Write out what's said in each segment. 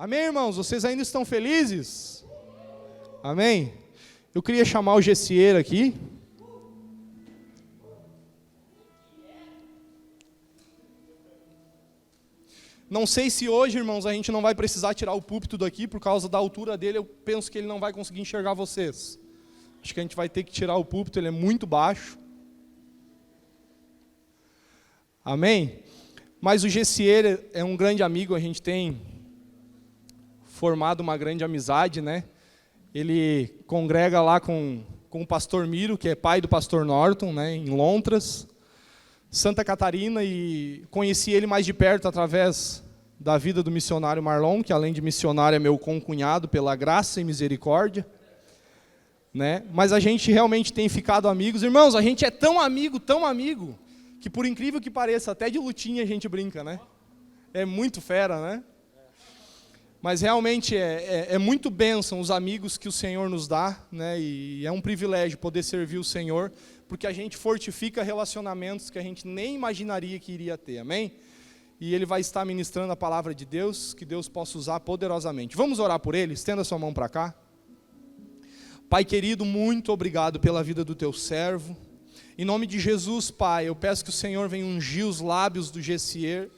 Amém, irmãos? Vocês ainda estão felizes? Amém? Eu queria chamar o Gessieiro aqui. Não sei se hoje, irmãos, a gente não vai precisar tirar o púlpito daqui, por causa da altura dele, eu penso que ele não vai conseguir enxergar vocês. Acho que a gente vai ter que tirar o púlpito, ele é muito baixo. Amém? Mas o Gessieiro é um grande amigo, a gente tem formado uma grande amizade, né? Ele congrega lá com o pastor Miro, que é pai do pastor Norton, né, em Lontras, Santa Catarina, e conheci ele mais de perto através da vida do missionário Marlon, que além de missionário é meu concunhado pela graça e misericórdia, né? Mas a gente realmente tem ficado amigos. Irmãos, a gente é tão amigo, que por incrível que pareça, até de lutinha a gente brinca, né? É muito fera, né? Mas realmente é muito bênção os amigos que o Senhor nos dá, né? E é um privilégio poder servir o Senhor, porque a gente fortifica relacionamentos que a gente nem imaginaria que iria ter, amém? E Ele vai estar ministrando a palavra de Deus, que Deus possa usar poderosamente. Vamos orar por Ele? Estenda sua mão para cá. Pai querido, muito obrigado pela vida do Teu servo. Em nome de Jesus, Pai, eu peço que o Senhor venha ungir os lábios do Gessieiro,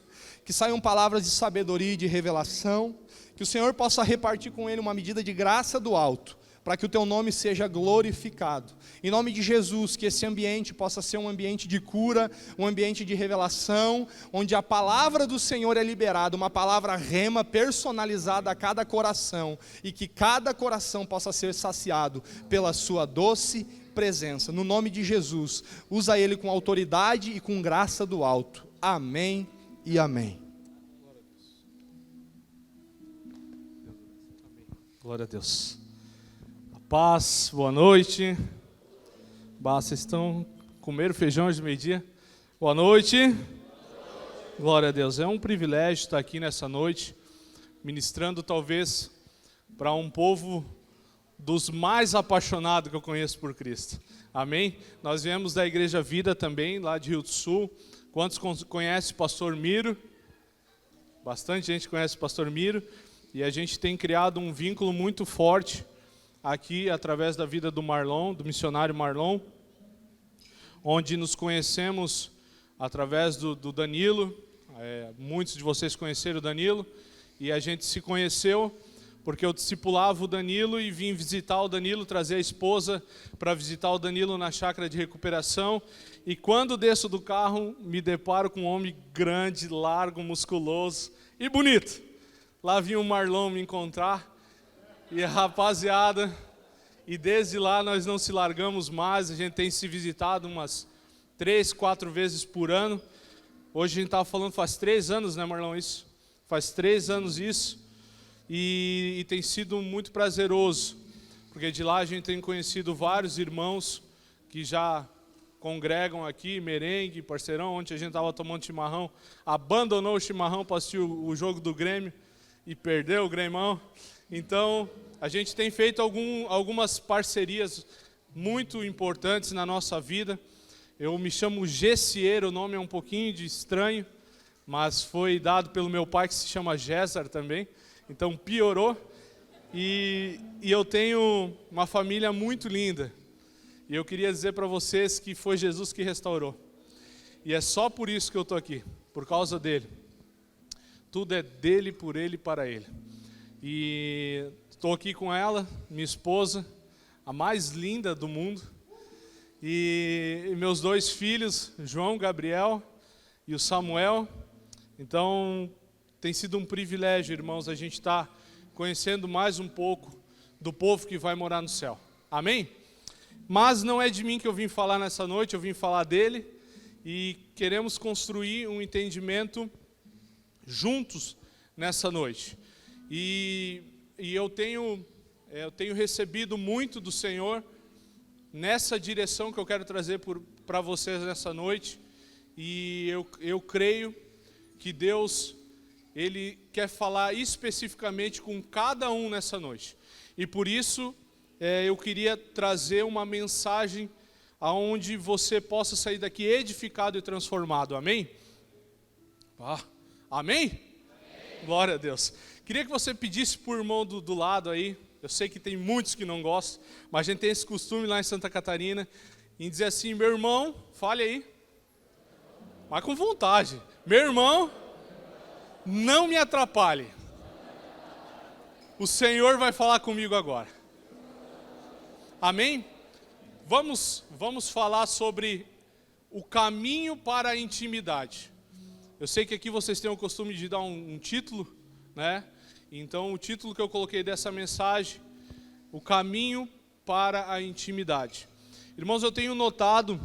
que saiam palavras de sabedoria e de revelação, que o Senhor possa repartir com ele uma medida de graça do alto, para que o Teu nome seja glorificado. Em nome de Jesus, que esse ambiente possa ser um ambiente de cura, um ambiente de revelação, onde a palavra do Senhor é liberada, uma palavra rema personalizada a cada coração, e que cada coração possa ser saciado pela Sua doce presença. No nome de Jesus, usa Ele com autoridade e com graça do alto. Amém e amém. Glória a Deus. A paz, boa noite. Vocês estão comendo feijão de meio-dia? Boa noite. Glória a Deus. É um privilégio estar aqui nessa noite, ministrando talvez para um povo dos mais apaixonados que eu conheço por Cristo. Amém? Nós viemos da Igreja Vida também, lá de Rio do Sul. Quantos conhecem o pastor Miro? Bastante gente conhece o pastor Miro. E a gente tem criado um vínculo muito forte aqui, através da vida do Marlon, do missionário Marlon, onde nos conhecemos através do Danilo. Muitos de vocês conheceram o Danilo, e a gente se conheceu porque eu discipulava o Danilo e vim visitar o Danilo, trazer a esposa para visitar o Danilo na chácara de recuperação. E quando desço do carro, me deparo com um homem grande, largo, musculoso e bonito. Lá vinha o Marlon me encontrar, e a rapaziada, e desde lá nós não se largamos mais, a gente tem se visitado umas 3, 4 vezes por ano. Hoje a gente estava falando, faz 3 anos, né, Marlon, isso? Faz 3 anos isso, e tem sido muito prazeroso, porque de lá a gente tem conhecido vários irmãos que já congregam aqui, Merengue, Parceirão. Ontem a gente estava tomando chimarrão, abandonou o chimarrão para assistir o jogo do Grêmio, e perdeu o Grêmio. Então, a gente tem feito algumas parcerias muito importantes na nossa vida. Eu me chamo Gessieiro, o nome é um pouquinho estranho, mas foi dado pelo meu pai, que se chama Gésar também, então piorou. E eu tenho uma família muito linda, e eu queria dizer para vocês que foi Jesus que restaurou, e é só por isso que eu estou aqui, por causa dele. Tudo é dele, por ele e para ele. E estou aqui com ela, minha esposa, a mais linda do mundo. E meus 2 filhos, João, Gabriel e o Samuel. Então, tem sido um privilégio, irmãos, a gente estar conhecendo mais um pouco do povo que vai morar no céu. Amém? Mas não é de mim que eu vim falar nessa noite, eu vim falar dele. E queremos construir um entendimento juntos nessa noite, e eu tenho recebido muito do Senhor nessa direção que eu quero trazer para vocês nessa noite, e eu creio que Deus, Ele quer falar especificamente com cada um nessa noite, e por isso eu queria trazer uma mensagem aonde você possa sair daqui edificado e transformado, amém? Amém? Glória a Deus. Queria que você pedisse por irmão do lado aí. Eu sei que tem muitos que não gostam, mas a gente tem esse costume lá em Santa Catarina, em dizer assim, meu irmão, fale aí, mas com vontade. Meu irmão, não me atrapalhe. O Senhor vai falar comigo agora. Amém? Vamos falar sobre o caminho para a intimidade. Eu sei que aqui vocês têm o costume de dar um título, né? Então, o título que eu coloquei dessa mensagem, o caminho para a intimidade. Irmãos, eu tenho notado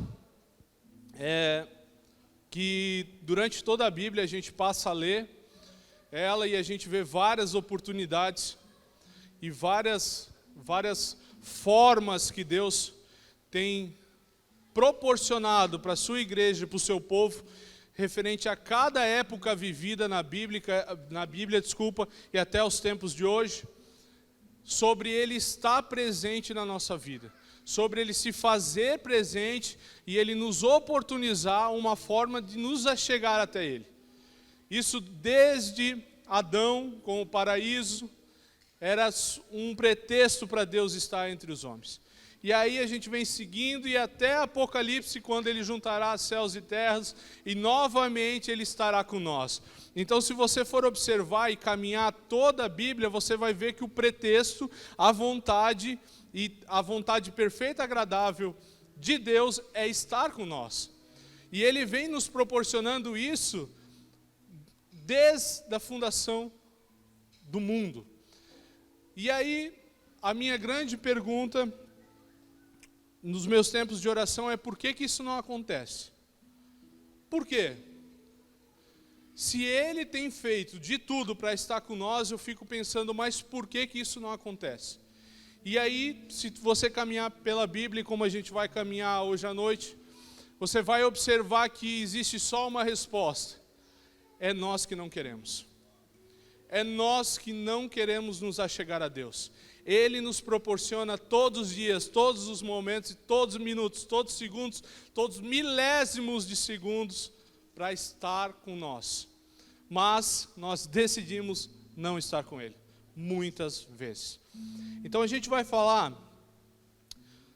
que durante toda a Bíblia a gente passa a ler ela e a gente vê várias oportunidades e várias formas que Deus tem proporcionado para a sua igreja, para o seu povo, referente a cada época vivida na Bíblia, e até os tempos de hoje, sobre Ele estar presente na nossa vida, sobre Ele se fazer presente e Ele nos oportunizar uma forma de nos achegar até Ele. Isso desde Adão com o paraíso, era um pretexto para Deus estar entre os homens. E aí a gente vem seguindo e até Apocalipse, quando Ele juntará céus e terras, e novamente Ele estará com nós. Então, se você for observar e caminhar toda a Bíblia, você vai ver que o pretexto, a vontade perfeita e agradável de Deus é estar com nós. E Ele vem nos proporcionando isso desde a fundação do mundo. E aí, a minha grande pergunta nos meus tempos de oração é por que isso não acontece? Por quê? Se Ele tem feito de tudo para estar com nós, eu fico pensando, mas por que isso não acontece? E aí, se você caminhar pela Bíblia, como a gente vai caminhar hoje à noite, você vai observar que existe só uma resposta. É nós que não queremos. É nós que não queremos nos achegar a Deus. Ele nos proporciona todos os dias, todos os momentos, todos os minutos, todos os segundos, todos os milésimos de segundos para estar com nós. Mas nós decidimos não estar com Ele, muitas vezes. Então a gente vai falar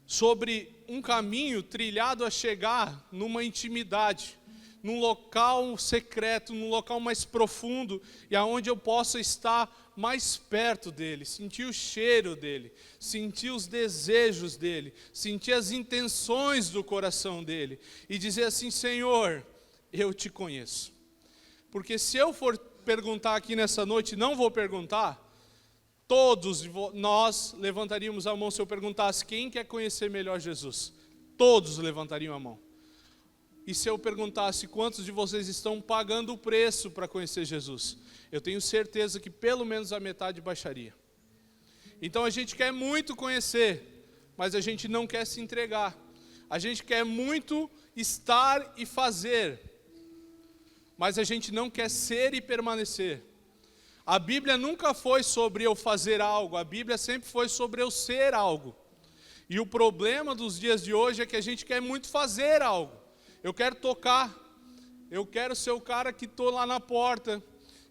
sobre um caminho trilhado a chegar numa intimidade, num local secreto, num local mais profundo, e aonde eu possa estar mais perto dele, sentir o cheiro dele, sentir os desejos dele, sentir as intenções do coração dele, e dizer assim, Senhor, eu te conheço. Porque se eu for perguntar aqui nessa noite, não vou perguntar, todos nós levantaríamos a mão se eu perguntasse quem quer conhecer melhor Jesus. Todos levantariam a mão. E se eu perguntasse quantos de vocês estão pagando o preço para conhecer Jesus, eu tenho certeza que pelo menos a metade baixaria. Então a gente quer muito conhecer, mas a gente não quer se entregar. A gente quer muito estar e fazer, mas a gente não quer ser e permanecer. A Bíblia nunca foi sobre eu fazer algo, a Bíblia sempre foi sobre eu ser algo. E o problema dos dias de hoje é que a gente quer muito fazer algo. Eu quero tocar, eu quero ser o cara que estou lá na porta,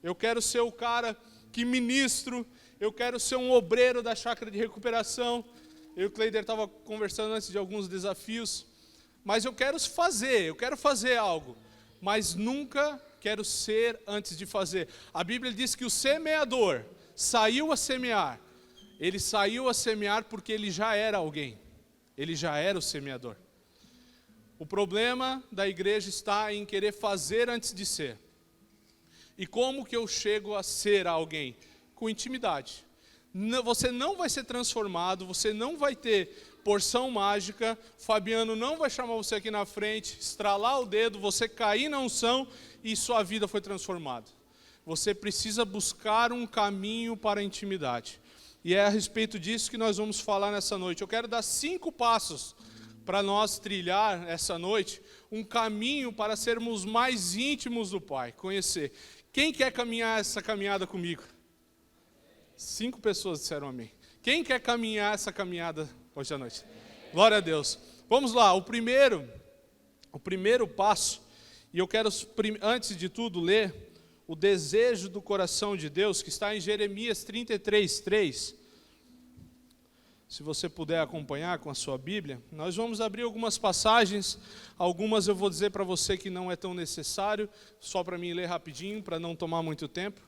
eu quero ser o cara que ministro, eu quero ser um obreiro da chácara de recuperação. Eu e o Cleider estava conversando antes de alguns desafios, mas eu quero fazer algo, mas nunca quero ser antes de fazer. A Bíblia diz que o semeador saiu a semear, ele saiu a semear porque ele já era alguém, ele já era o semeador. O problema da igreja está em querer fazer antes de ser. E como que eu chego a ser alguém? Com intimidade. Você não vai ser transformado, você não vai ter porção mágica, Fabiano não vai chamar você aqui na frente, estralar o dedo, você cair na unção e sua vida foi transformada. Você precisa buscar um caminho para a intimidade. E é a respeito disso que nós vamos falar nessa noite. Eu quero dar 5 passos para nós trilhar essa noite, um caminho para sermos mais íntimos do Pai, conhecer. Quem quer caminhar essa caminhada comigo? 5 pessoas disseram amém. Quem quer caminhar essa caminhada hoje à noite? Glória a Deus. Vamos lá, o primeiro passo, e eu quero, antes de tudo, ler o desejo do coração de Deus, que está em Jeremias 33:3. Se você puder acompanhar com a sua Bíblia, nós vamos abrir algumas passagens, algumas eu vou dizer para você que não é tão necessário, só para mim ler rapidinho, para não tomar muito tempo.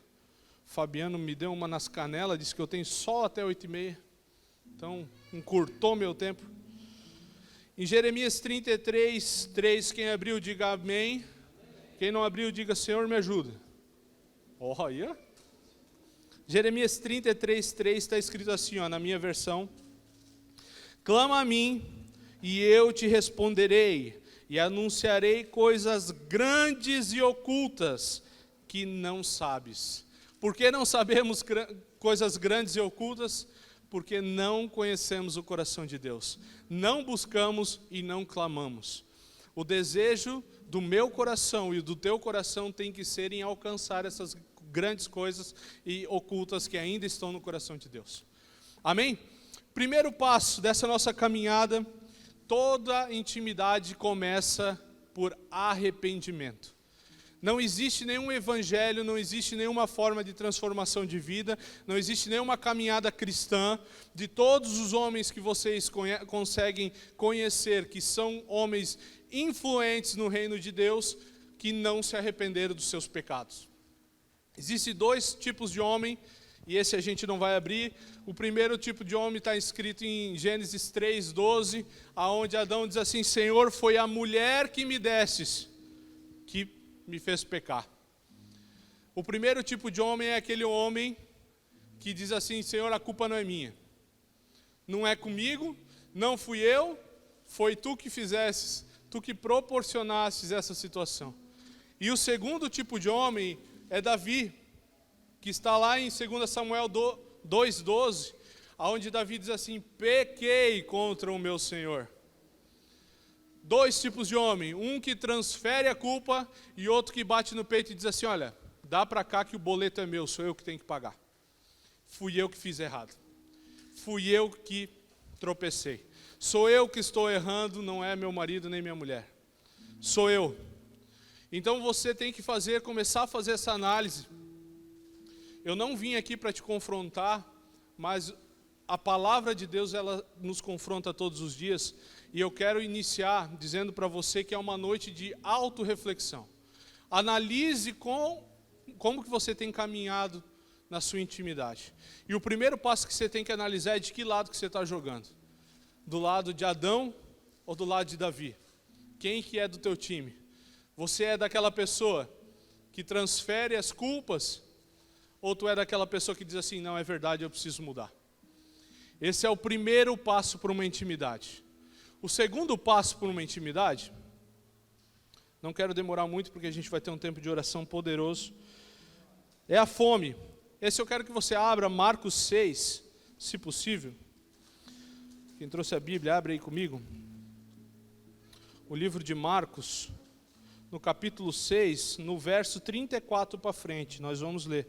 Fabiano me deu uma nas canelas, disse que eu tenho só até 8h30, então encurtou meu tempo. Em Jeremias 33:3, quem abriu diga amém, quem não abriu diga Senhor me ajuda. Olha, Jeremias 33:3 está escrito assim, na minha versão: clama a mim, e eu te responderei, e anunciarei coisas grandes e ocultas que não sabes. Por que não sabemos coisas grandes e ocultas? Porque não conhecemos o coração de Deus. Não buscamos e não clamamos. O desejo do meu coração e do teu coração tem que ser em alcançar essas grandes coisas e ocultas que ainda estão no coração de Deus. Amém? Primeiro passo dessa nossa caminhada, toda intimidade começa por arrependimento. Não existe nenhum evangelho, não existe nenhuma forma de transformação de vida, não existe nenhuma caminhada cristã de todos os homens que vocês conseguem conhecer, que são homens influentes no reino de Deus, que não se arrependeram dos seus pecados. Existem dois tipos de homem, e esse a gente não vai abrir. O primeiro tipo de homem está escrito em Gênesis 3:12, aonde Adão diz assim: Senhor, foi a mulher que me destes, que me fez pecar. O primeiro tipo de homem é aquele homem que diz assim: Senhor, a culpa não é minha, não é comigo, não fui eu, foi tu que fizesses, tu que proporcionastes essa situação. E o segundo tipo de homem é Davi, que está lá em 2 Samuel 2:12, onde Davi diz assim: pequei contra o meu Senhor. Dois tipos de homem, um que transfere a culpa e outro que bate no peito e diz assim: olha, dá para cá que o boleto é meu, sou eu que tenho que pagar. Fui eu que fiz errado. Fui eu que tropecei. Sou eu que estou errando, não é meu marido nem minha mulher. Sou eu. Então você tem que começar a fazer essa análise. Eu não vim aqui para te confrontar, mas a palavra de Deus, ela nos confronta todos os dias. E eu quero iniciar dizendo para você que é uma noite de autorreflexão. Analise como que você tem caminhado na sua intimidade. E o primeiro passo que você tem que analisar é de que lado que você está jogando. Do lado de Adão ou do lado de Davi? Quem que é do teu time? Você é daquela pessoa que transfere as culpas? Ou tu é daquela pessoa que diz assim: não, é verdade, eu preciso mudar? Esse é o primeiro passo para uma intimidade. O segundo passo para uma intimidade, não quero demorar muito porque a gente vai ter um tempo de oração poderoso, é a fome. Esse eu quero que você abra Marcos 6, se possível. Quem trouxe a Bíblia, abre aí comigo. O livro de Marcos, no capítulo 6, no verso 34 para frente, nós vamos ler.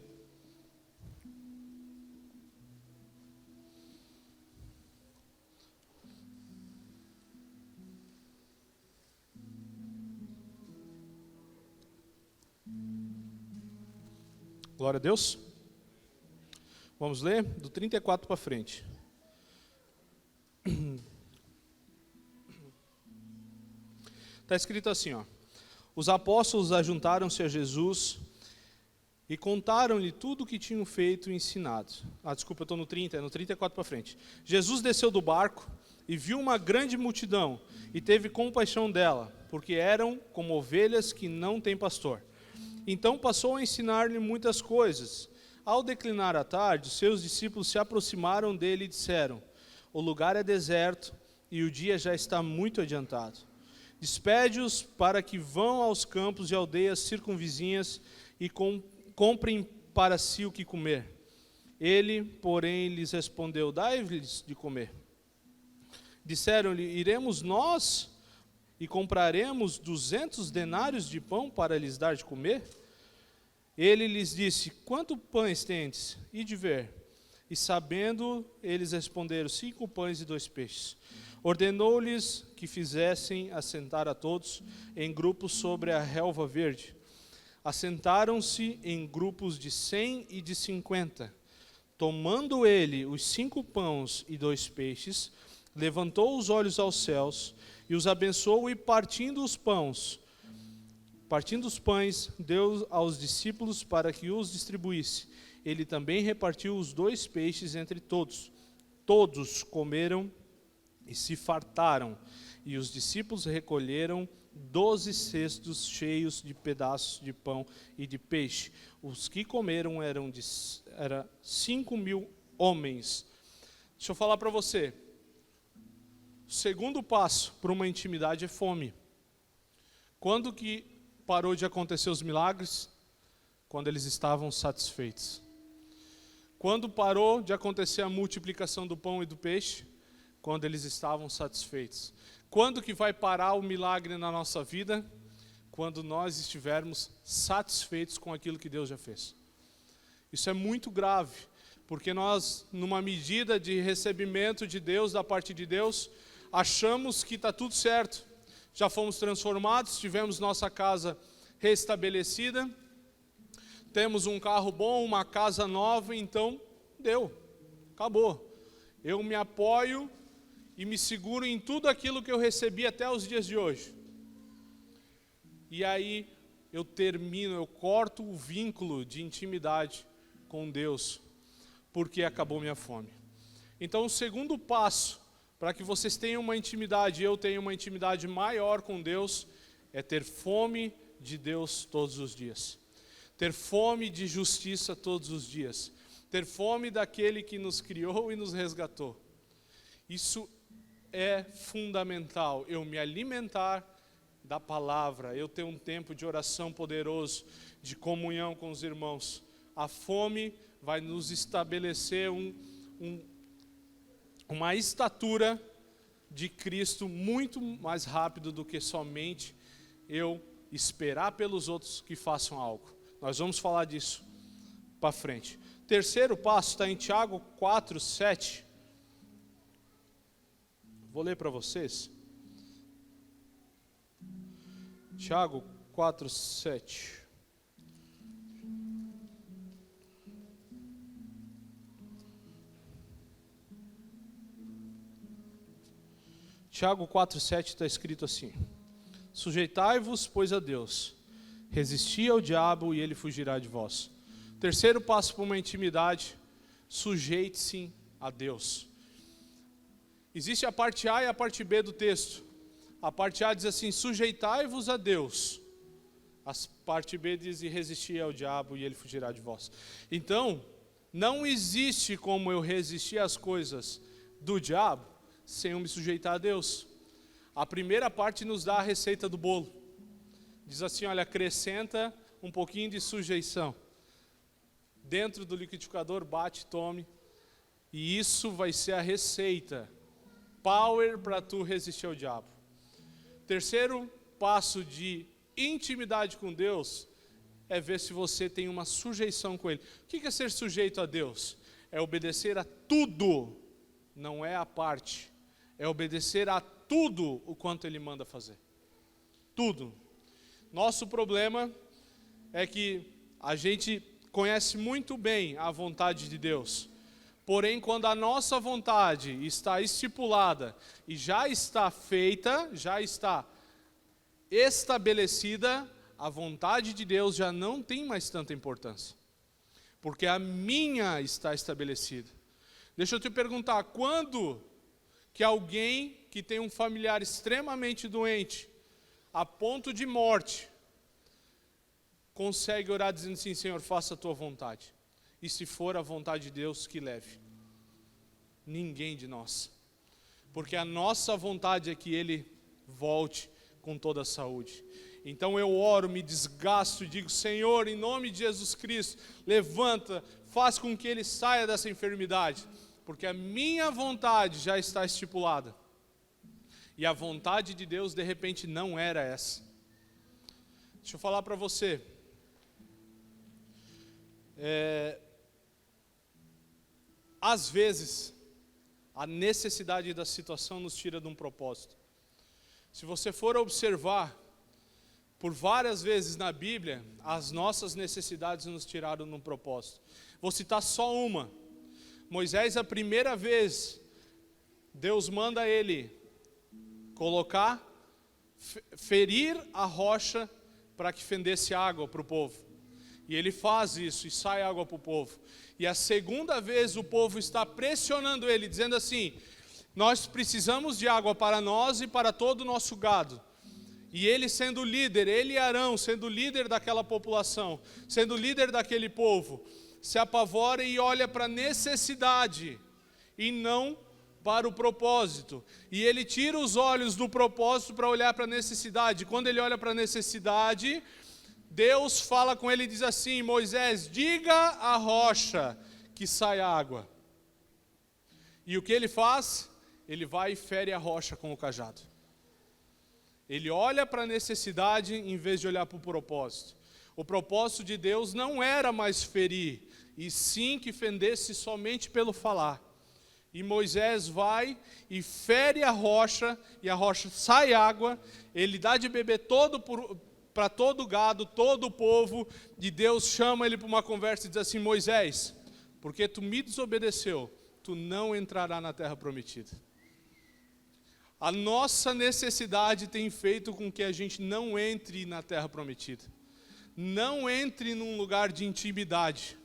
Glória a Deus. Vamos ler do 34 para frente. Está escrito assim, Os apóstolos ajuntaram-se a Jesus e contaram-lhe tudo o que tinham feito e ensinado. Desculpa, eu estou no 34 para frente. Jesus desceu do barco e viu uma grande multidão e teve compaixão dela, porque eram como ovelhas que não têm pastor. Então passou a ensinar-lhe muitas coisas. Ao declinar a tarde, seus discípulos se aproximaram dele e disseram: o lugar é deserto e o dia já está muito adiantado. Despede-os para que vão aos campos e aldeias circunvizinhas e comprem para si o que comer. Ele, porém, lhes respondeu: dai-lhes de comer. Disseram-lhe: iremos nós e compraremos 200 denários de pão para lhes dar de comer? Ele lhes disse: quantos pães tendes? Ide ver. E sabendo, eles responderam: 5 pães e 2 peixes. Ordenou-lhes que fizessem assentar a todos em grupos sobre a relva verde. assentaram-se em grupos de 100 e de 50. Tomando ele os 5 pães e 2 peixes, levantou os olhos aos céus e os abençoou, e partindo os pães, deu aos discípulos para que os distribuísse. Ele também repartiu os 2 peixes entre todos. Todos comeram e se fartaram, e os discípulos recolheram 12 cestos cheios de pedaços de pão e de peixe. Os que comeram eram 5.000 homens. Deixa eu falar para você. O segundo passo para uma intimidade é fome. Quando que parou de acontecer os milagres? Quando eles estavam satisfeitos. Quando parou de acontecer a multiplicação do pão e do peixe? Quando eles estavam satisfeitos. Quando que vai parar o milagre na nossa vida? Quando nós estivermos satisfeitos com aquilo que Deus já fez. Isso é muito grave, porque nós, numa medida de recebimento de Deus, da parte de Deus, achamos que está tudo certo. Já fomos transformados, tivemos nossa casa restabelecida, temos um carro bom, uma casa nova, então deu, acabou. Eu me apoio e me seguro em tudo aquilo que eu recebi até os dias de hoje. E aí eu corto o vínculo de intimidade com Deus, porque acabou minha fome. Então o segundo passo, para que vocês tenham uma intimidade, eu tenha uma intimidade maior com Deus, é ter fome de Deus todos os dias. Ter fome de justiça todos os dias. Ter fome daquele que nos criou e nos resgatou. Isso é fundamental, eu me alimentar da palavra, eu ter um tempo de oração poderoso, de comunhão com os irmãos. A fome vai nos estabelecer uma estatura de Cristo muito mais rápido do que somente eu esperar pelos outros que façam algo. Nós vamos falar disso para frente. Terceiro passo está em Tiago 4, 7. Vou ler para vocês. Tiago 4, 7. Tiago 4, 7 está escrito assim: sujeitai-vos, pois, a Deus, resisti ao diabo e ele fugirá de vós. Terceiro passo para uma intimidade: sujeite-se a Deus. Existe a parte A e a parte B do texto. A parte A diz assim: sujeitai-vos a Deus. A parte B diz: e resisti ao diabo e ele fugirá de vós. Então, não existe como eu resistir às coisas do diabo sem eu me sujeitar a Deus. A primeira parte nos dá a receita do bolo. Diz assim: olha, acrescenta um pouquinho de sujeição. Dentro do liquidificador, bate, tome. E isso vai ser a receita. Power para tu resistir ao diabo. Terceiro passo de intimidade com Deus é ver se você tem uma sujeição com Ele. O que é ser sujeito a Deus? É obedecer a tudo, não é a parte. É obedecer a tudo o quanto Ele manda fazer. Tudo. Nosso problema é que a gente conhece muito bem a vontade de Deus. Porém, quando a nossa vontade está estipulada e já está feita, já está estabelecida, a vontade de Deus já não tem mais tanta importância. Porque a minha está estabelecida. Deixa eu te perguntar, quando que alguém que tem um familiar extremamente doente, a ponto de morte, consegue orar dizendo assim: Senhor, faça a tua vontade. E se for a vontade de Deus, que leve. Ninguém de nós. Porque a nossa vontade é que Ele volte com toda a saúde. Então eu oro, me desgasto e digo: Senhor, em nome de Jesus Cristo, levanta, faz com que ele saia dessa enfermidade. Porque a minha vontade já está estipulada. E a vontade de Deus, de repente, não era essa. Deixa eu falar para você. Às vezes, a necessidade da situação nos tira de um propósito. Se você for observar, por várias vezes na Bíblia, as nossas necessidades nos tiraram num propósito. Vou citar só uma. Moisés, a primeira vez, Deus manda ele colocar, ferir a rocha para que fendesse água para o povo. E ele faz isso e sai água para o povo. E a segunda vez o povo está pressionando ele, dizendo assim: nós precisamos de água para nós e para todo o nosso gado. E ele sendo líder, ele e Arão sendo líder daquela população, sendo líder daquele povo, se apavora e olha para a necessidade e não para o propósito. E ele tira os olhos do propósito para olhar para a necessidade. Quando ele olha para a necessidade, Deus fala com ele e diz assim: Moisés, diga à rocha que sai água. E o que ele faz? Ele vai e fere a rocha com o cajado. Ele olha para a necessidade em vez de olhar para o propósito. O propósito de Deus não era mais ferir, e sim que fendesse somente pelo falar. E Moisés vai e fere a rocha, e a rocha sai água, ele dá de beber para todo o gado, todo o povo, e Deus chama ele para uma conversa e diz assim: Moisés, porque tu me desobedeceu, tu não entrará na terra prometida. A nossa necessidade tem feito com que a gente não entre na terra prometida. Não entre num lugar de intimidade.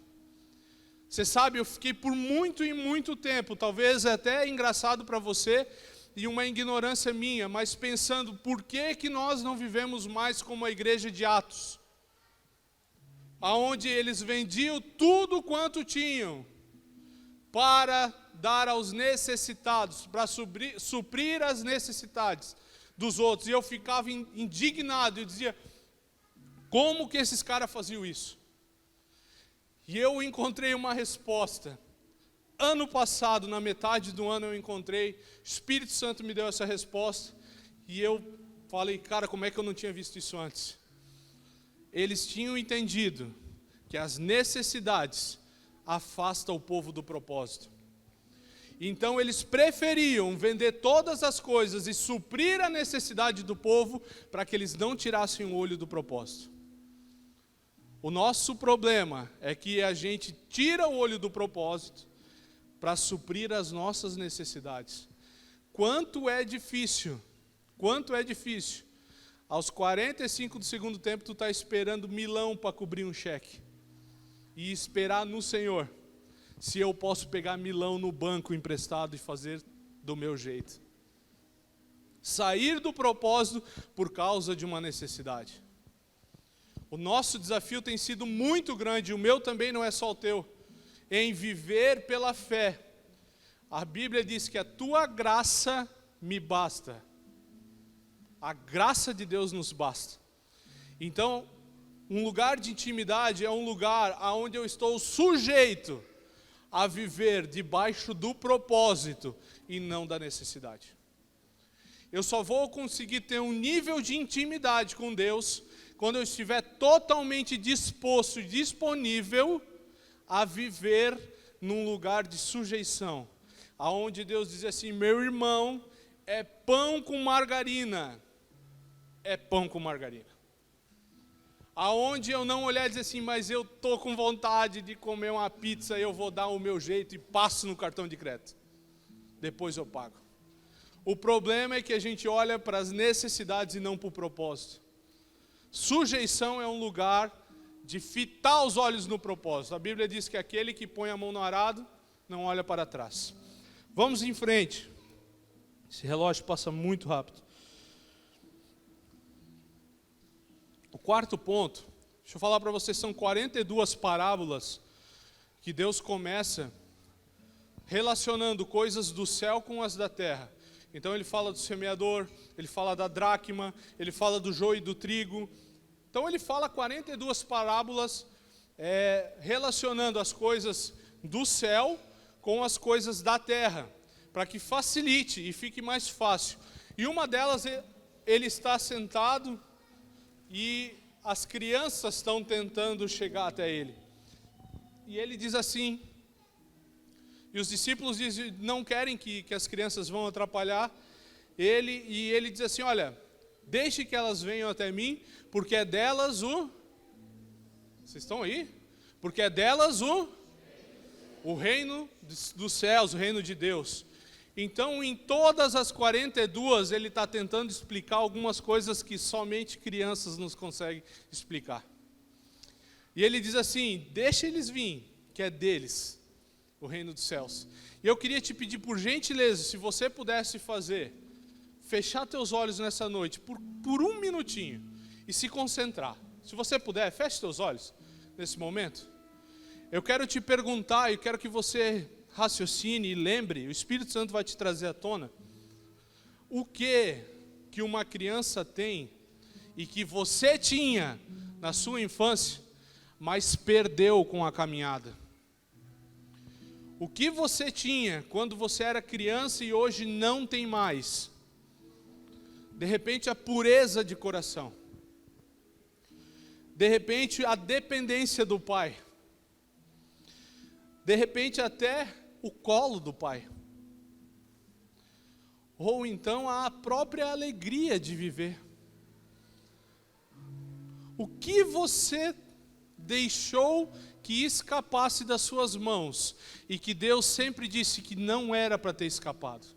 Você sabe, eu fiquei por muito e muito tempo, talvez até engraçado para você e uma ignorância minha, mas pensando, por que nós não vivemos mais como a igreja de Atos? Aonde eles vendiam tudo quanto tinham para dar aos necessitados, para suprir as necessidades dos outros. E eu ficava indignado e dizia: como que esses caras faziam isso? E eu encontrei uma resposta. Ano passado, na metade do ano, eu encontrei, o Espírito Santo me deu essa resposta, e eu falei: cara, como é que eu não tinha visto isso antes? Eles tinham entendido que as necessidades afastam o povo do propósito. Então eles preferiam vender todas as coisas e suprir a necessidade do povo para que eles não tirassem o olho do propósito. O nosso problema é que a gente tira o olho do propósito para suprir as nossas necessidades. Quanto é difícil, aos 45 do segundo tempo tu está esperando milão para cobrir um cheque. E esperar no Senhor, se eu posso pegar milão no banco emprestado e fazer do meu jeito. Sair do propósito por causa de uma necessidade. O nosso desafio tem sido muito grande, o meu também, não é só o teu, em viver pela fé. A Bíblia diz que a tua graça me basta. A graça de Deus nos basta. Então, um lugar de intimidade é um lugar onde eu estou sujeito a viver debaixo do propósito e não da necessidade. Eu só vou conseguir ter um nível de intimidade com Deus quando eu estiver totalmente disposto e disponível a viver num lugar de sujeição, aonde Deus diz assim: meu irmão, é pão com margarina, é pão com margarina. Aonde eu não olhar e dizer assim: mas eu estou com vontade de comer uma pizza, eu vou dar o meu jeito e passo no cartão de crédito, depois eu pago. O problema é que a gente olha para as necessidades e não para o propósito. Sujeição é um lugar de fitar os olhos no propósito. A Bíblia diz que aquele que põe a mão no arado não olha para trás. Vamos em frente. Esse relógio passa muito rápido. O quarto ponto, deixa eu falar para vocês, são 42 parábolas que Deus começa relacionando coisas do céu com as da terra. Então ele fala do semeador, ele fala da dracma, ele fala do joio e do trigo. Então ele fala 42 parábolas relacionando as coisas do céu com as coisas da terra, para que facilite e fique mais fácil. E uma delas, ele está sentado e as crianças estão tentando chegar até ele. E ele diz assim, e os discípulos não querem que as crianças vão atrapalhar ele, e ele diz assim: olha, deixe que elas venham até mim, porque é delas o... Vocês estão aí? Porque é delas o reino dos céus, o reino de Deus. Então, em todas as 42, ele está tentando explicar algumas coisas que somente crianças nos conseguem explicar. E ele diz assim, deixa eles vir, que é deles, o reino dos céus. E eu queria te pedir, por gentileza, se você pudesse fechar teus olhos nessa noite, por um minutinho, e se concentrar. Se você puder, feche teus olhos nesse momento. Eu quero te perguntar, e quero que você raciocine e lembre, o Espírito Santo vai te trazer à tona, o que uma criança tem, e que você tinha na sua infância, mas perdeu com a caminhada. O que você tinha quando você era criança e hoje não tem mais. De repente a pureza de coração. De repente a dependência do pai. De repente até o colo do pai. Ou então a própria alegria de viver. O que você deixou que escapasse das suas mãos e que Deus sempre disse que não era para ter escapado?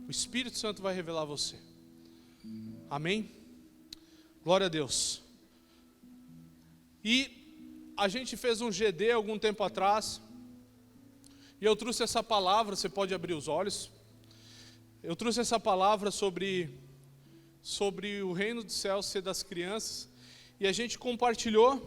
O Espírito Santo vai revelar a você. Amém? Glória a Deus. E a gente fez um GD algum tempo atrás, e eu trouxe essa palavra, você pode abrir os olhos. Eu trouxe essa palavra sobre o reino dos céus ser das crianças, e a gente compartilhou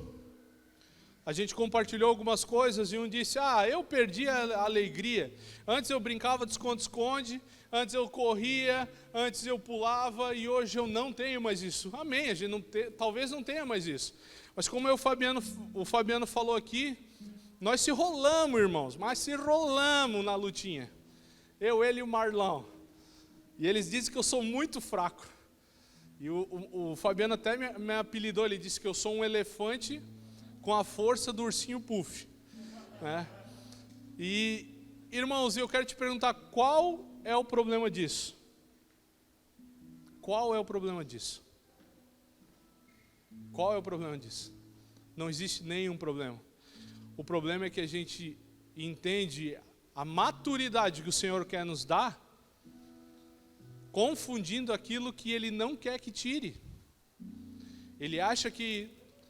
algumas coisas, e um disse, eu perdi a alegria, antes eu brincava de esconde-esconde, antes eu corria, antes eu pulava, e hoje eu não tenho mais isso. Amém, a gente talvez não tenha mais isso, mas como o Fabiano falou aqui, nós se rolamos, irmãos, mas se rolamos na lutinha, ele e o Marlão, e eles dizem que eu sou muito fraco, e o Fabiano até me apelidou, ele disse que eu sou um elefante com a força do ursinho Puff, né? E, irmãos, eu quero te perguntar, qual é o problema disso? Qual é o problema disso? Qual é o problema disso? Não existe nenhum problema. O problema é que a gente entende a maturidade que o Senhor quer nos dar, confundindo aquilo que Ele não quer que tire.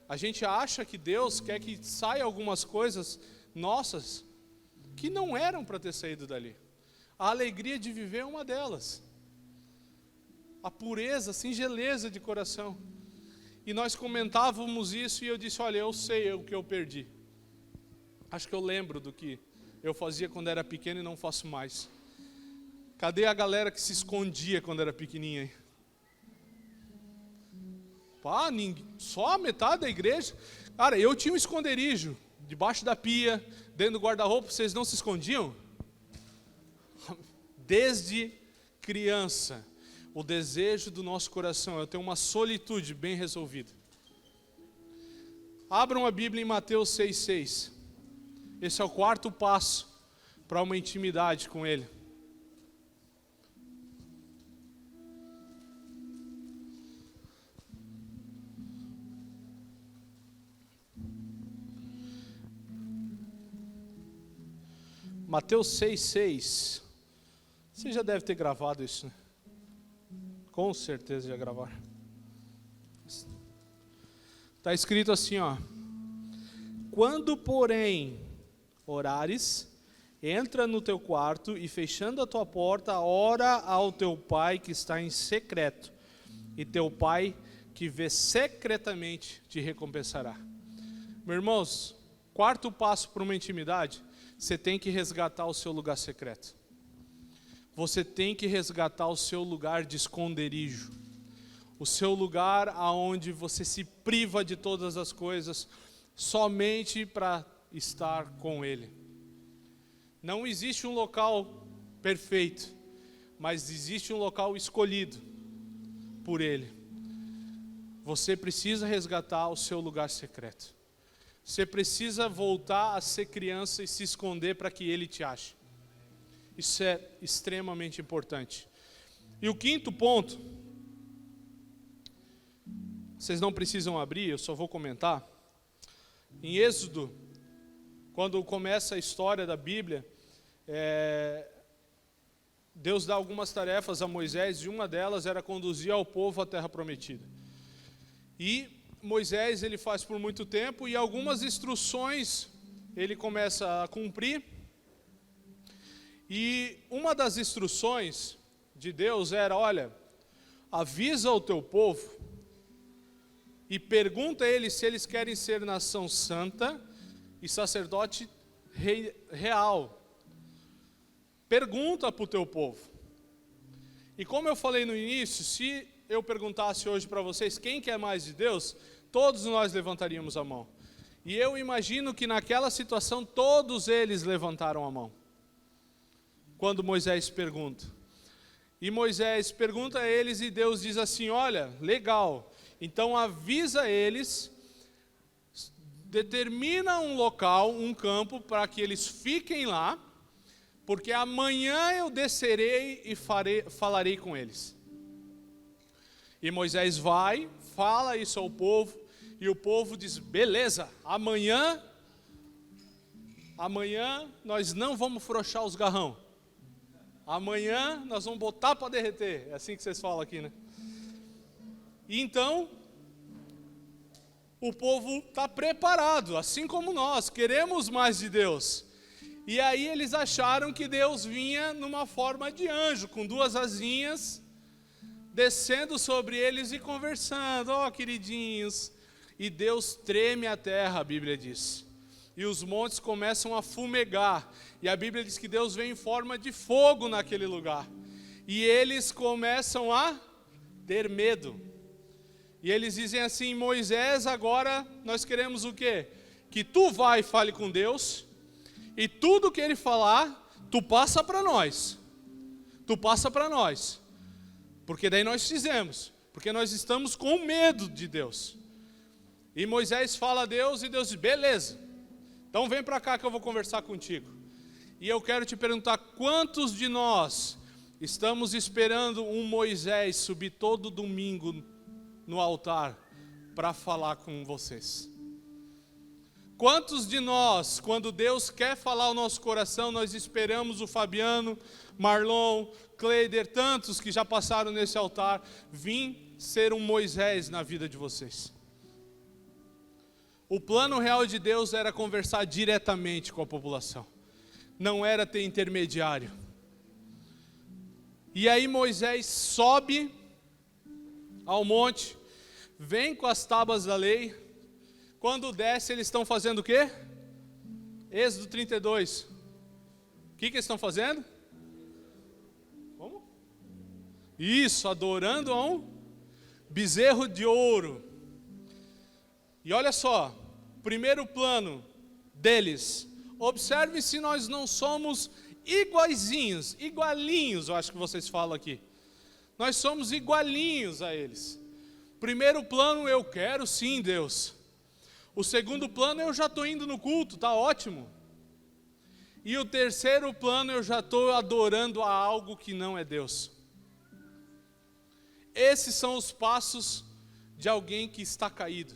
A gente acha que Deus quer que saia algumas coisas nossas que não eram para ter saído dali. A alegria de viver é uma delas. A pureza, a singeleza de coração. E nós comentávamos isso e eu disse, olha, eu sei o que eu perdi. Acho que eu lembro do que eu fazia quando era pequeno e não faço mais. Cadê a galera que se escondia quando era pequenininha aí? Só a metade da igreja. Cara, eu tinha um esconderijo debaixo da pia, dentro do guarda-roupa. Vocês não se escondiam? Desde criança, o desejo do nosso coração é ter uma solitude bem resolvida. Abram a Bíblia em Mateus 6,6. Esse é o quarto passo para uma intimidade com Ele. Mateus 6,6. Você já deve ter gravado isso, né? Com certeza já gravaram. Está escrito assim, Quando, porém, orares, entra no teu quarto e fechando a tua porta, ora ao teu pai que está em secreto, e teu pai que vê secretamente te recompensará. Meus irmãos, quarto passo para uma intimidade, você tem que resgatar o seu lugar secreto. Você tem que resgatar o seu lugar de esconderijo. O seu lugar aonde você se priva de todas as coisas somente para estar com Ele. Não existe um local perfeito, mas existe um local escolhido por Ele. Você precisa resgatar o seu lugar secreto. Você precisa voltar a ser criança e se esconder para que Ele te ache. Isso é extremamente importante. E o quinto ponto, vocês não precisam abrir, eu só vou comentar. Em Êxodo, quando começa a história da Bíblia, Deus dá algumas tarefas a Moisés, e uma delas era conduzir ao povo à terra prometida. E Moisés ele faz por muito tempo, e algumas instruções ele começa a cumprir. E uma das instruções de Deus era, olha, avisa o teu povo e pergunta a eles se eles querem ser nação santa e sacerdote real. Pergunta para o teu povo. E como eu falei no início, se eu perguntasse hoje para vocês quem quer mais de Deus, todos nós levantaríamos a mão. E eu imagino que naquela situação todos eles levantaram a mão. Quando Moisés pergunta. E Moisés pergunta a eles e Deus diz assim, olha, legal, então avisa eles, determina um local, um campo, para que eles fiquem lá, porque amanhã eu descerei e falarei com eles. E Moisés vai, fala isso ao povo, e o povo diz, beleza, amanhã nós não vamos frouxar os garrão. Amanhã nós vamos botar para derreter. É assim que vocês falam aqui, né? E então, o povo está preparado, assim como nós, queremos mais de Deus. E aí eles acharam que Deus vinha numa forma de anjo, com duas asinhas, descendo sobre eles e conversando. Ó, queridinhos. E Deus treme a terra, a Bíblia diz. E os montes começam a fumegar. E a Bíblia diz que Deus vem em forma de fogo naquele lugar. E eles começam a ter medo. E eles dizem assim, Moisés, agora nós queremos o quê? Que tu vai e fale com Deus, e tudo que ele falar, tu passa para nós. Tu passa para nós. Porque daí nós fizemos. Porque nós estamos com medo de Deus. E Moisés fala a Deus, e Deus diz, beleza. Então vem para cá que eu vou conversar contigo. E eu quero te perguntar, quantos de nós estamos esperando um Moisés subir todo domingo no altar para falar com vocês? Quantos de nós, quando Deus quer falar ao nosso coração, nós esperamos o Fabiano, Marlon, Cleider, tantos que já passaram nesse altar, vir ser um Moisés na vida de vocês? O plano real de Deus era conversar diretamente com a população. Não era ter intermediário. E aí Moisés sobe ao monte, vem com as tábuas da lei. Quando desce, eles estão fazendo o quê? Êxodo 32. O que eles estão fazendo? Como? Isso, adorando a um bezerro de ouro. E olha só, primeiro plano deles. Observe se nós não somos igualinhos, eu acho que vocês falam aqui. Nós somos igualinhos a eles. Primeiro plano, eu quero sim, Deus. O segundo plano, eu já estou indo no culto, está ótimo. E o terceiro plano, eu já estou adorando a algo que não é Deus. Esses são os passos de alguém que está caído.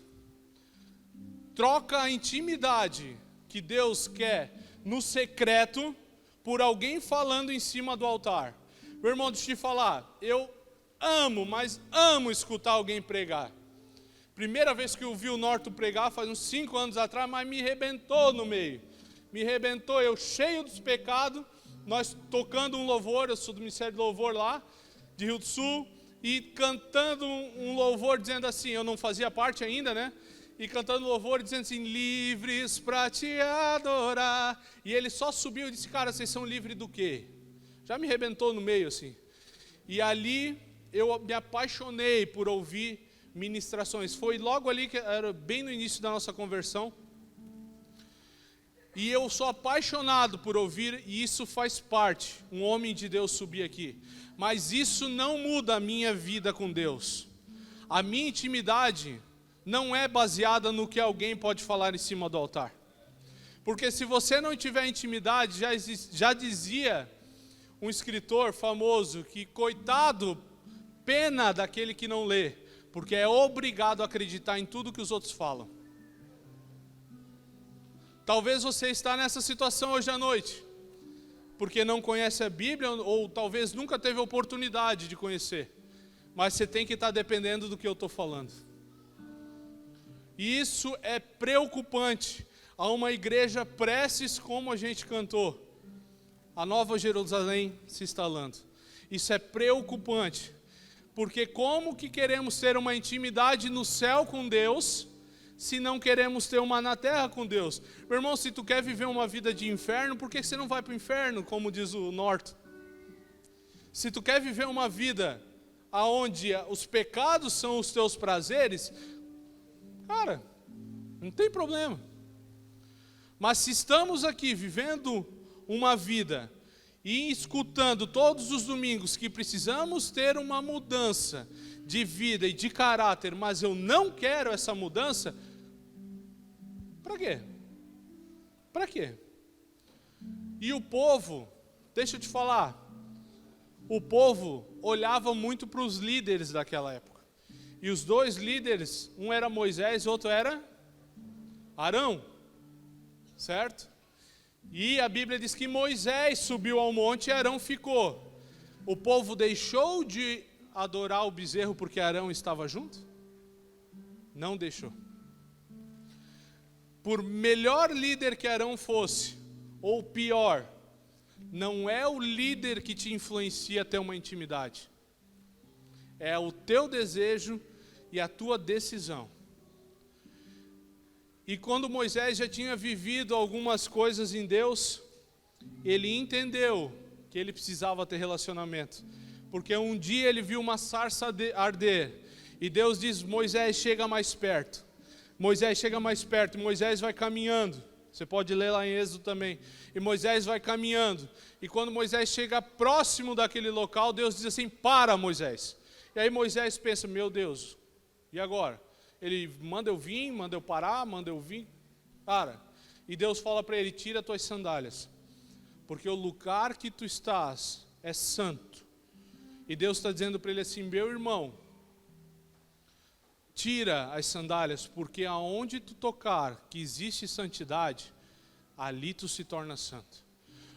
Troca a intimidade que Deus quer no secreto por alguém falando em cima do altar. Meu irmão, deixa eu te falar, eu mas amo escutar alguém pregar. Primeira vez que eu vi o Norton pregar, faz uns 5 anos atrás, mas me arrebentou no meio. Me arrebentou, eu cheio dos pecados, nós tocando um louvor, eu sou do Ministério de Louvor lá, de Rio do Sul, e cantando um louvor dizendo assim, eu não fazia parte ainda, né? E cantando louvor, dizendo assim, livres para te adorar. E ele só subiu e disse, cara, vocês são livres do quê? Já me arrebentou no meio assim. E ali eu me apaixonei por ouvir ministrações. Foi logo ali, que era bem no início da nossa conversão. E eu sou apaixonado por ouvir, e isso faz parte, um homem de Deus subir aqui. Mas isso não muda a minha vida com Deus. A minha intimidade não é baseada no que alguém pode falar em cima do altar. Porque se você não tiver intimidade, já dizia um escritor famoso que, coitado, pena daquele que não lê, porque é obrigado a acreditar em tudo que os outros falam. Talvez você está nessa situação hoje à noite, porque não conhece a Bíblia, ou talvez nunca teve a oportunidade de conhecer. Mas você tem que estar dependendo do que eu estou falando. E isso é preocupante. Há uma igreja prestes, como a gente cantou, a Nova Jerusalém se instalando. Isso é preocupante. Porque como que queremos ter uma intimidade no céu com Deus, se não queremos ter uma na terra com Deus? Meu irmão, se tu quer viver uma vida de inferno, por que você não vai para o inferno, como diz o Norton? Se tu quer viver uma vida onde os pecados são os teus prazeres, cara, não tem problema. Mas se estamos aqui vivendo uma vida e escutando todos os domingos que precisamos ter uma mudança de vida e de caráter, mas eu não quero essa mudança, para quê? Para quê? E o povo, deixa eu te falar, o povo olhava muito para os líderes daquela época. E os dois líderes, um era Moisés e outro era Arão, certo? E a Bíblia diz que Moisés subiu ao monte e Arão ficou. O povo deixou de adorar o bezerro porque Arão estava junto? Não deixou. Por melhor líder que Arão fosse, ou pior, não é o líder que te influencia a ter uma intimidade. É o teu desejo e a tua decisão. E quando Moisés já tinha vivido algumas coisas em Deus, ele entendeu que ele precisava ter relacionamento. Porque um dia ele viu uma sarça arder. E Deus diz: Moisés, chega mais perto. Moisés chega mais perto. E Moisés vai caminhando. Você pode ler lá em Êxodo também. E Moisés vai caminhando. E quando Moisés chega próximo daquele local, Deus diz assim: para, Moisés. E aí Moisés pensa: meu Deus, e agora? Ele manda eu vir, manda eu parar, manda eu vir. Para. E Deus fala para ele: tira tuas sandálias, porque o lugar que tu estás é santo. E Deus está dizendo para ele assim: meu irmão, tira as sandálias, porque aonde tu tocar que existe santidade, ali tu se torna santo.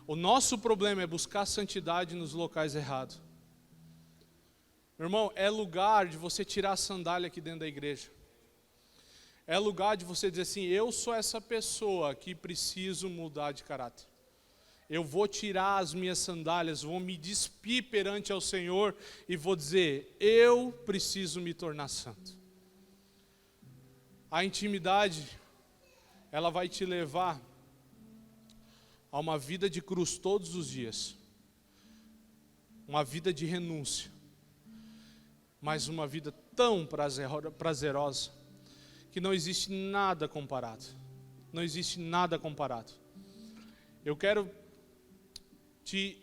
O nosso problema é buscar santidade nos locais errados. Meu irmão, é lugar de você tirar a sandália aqui dentro da igreja. É lugar de você dizer assim: eu sou essa pessoa que preciso mudar de caráter. Eu vou tirar as minhas sandálias, vou me despir perante ao Senhor e vou dizer: eu preciso me tornar santo. A intimidade, ela vai te levar a uma vida de cruz todos os dias. Uma vida de renúncia. Mas uma vida tão prazerosa que não existe nada comparado. Não existe nada comparado. Eu quero te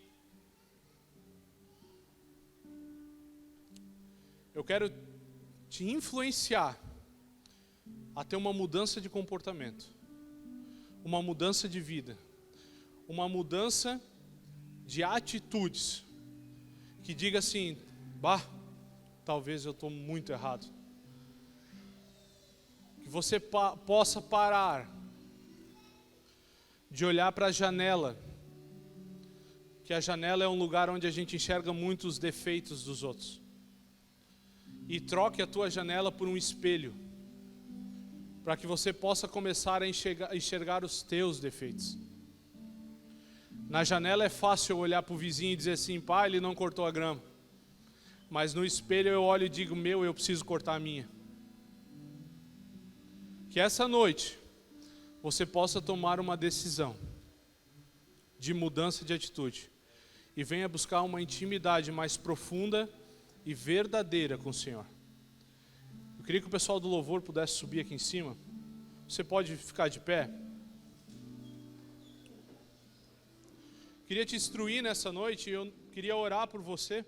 influenciar a ter uma mudança de comportamento, uma mudança de vida, uma mudança de atitudes, que diga assim: bah, talvez eu estou muito errado. Que você possa parar de olhar para a janela, que a janela é um lugar onde a gente enxerga muitos defeitos dos outros, e troque a tua janela por um espelho, para que você possa começar a enxergar os teus defeitos. Na janela é fácil eu olhar para o vizinho e dizer assim: pai, ele não cortou a grama. Mas no espelho eu olho e digo: meu, eu preciso cortar a minha. Que essa noite você possa tomar uma decisão de mudança de atitude e venha buscar uma intimidade mais profunda e verdadeira com o Senhor. Eu queria que o pessoal do louvor pudesse subir aqui em cima. Você pode ficar de pé? Queria te instruir nessa noite, eu queria orar por você.